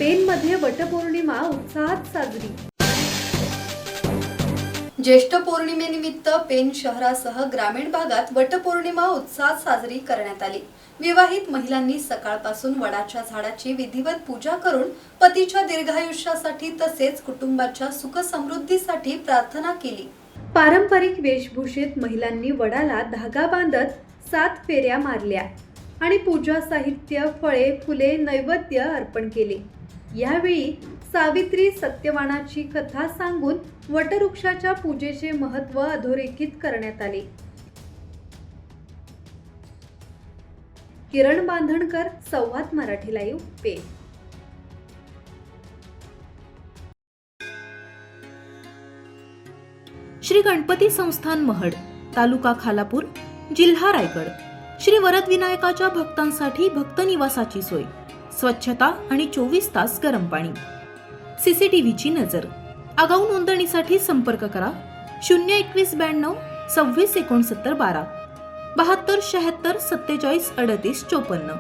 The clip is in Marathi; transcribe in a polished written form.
पेनमध्ये वटपौर्णिमा उत्साहात साजरी। ज्येष्ठ पौर्णिमेनिमित्त पेन शहरासह ग्रामीण भागात वटपौर्णिमा उत्साहात साजरी करण्यात आली। विवाहित महिलांनी सकाळपासून वडाच्या झाडाची विधिवत पूजा करून पतीच्या दीर्घायुष्यासाठी तसेच कुटुंबाच्या सुख समृद्धीसाठी प्रार्थना केली। पारंपरिक वेशभूषेत महिलांनी वडाला धागा बांधत 7 फेऱ्या मारल्या आणि पूजा साहित्य, फळे, फुले, नैवेद्य अर्पण केले। यावेळी सावित्री सत्यवानाची कथा सांगून वटवृक्षाच्या पूजेचे महत्त्व अधोरेखित करण्यात आले। किरण बांधणकर, संवाद मराठी लाईव्ह, पेन। श्री गणपती संस्थान महड, तालुका खालापूर, जिल्हा रायगड। श्री वरद विनायकाच्या भक्तांसाठी भक्त निवासाची सोय, स्वच्छता आणि 24 तास गरम पाणी, सीसीटीव्हीची नजर। आगाऊ नोंदणीसाठी संपर्क करा 02192 26 69 12 72 76 47 38 54।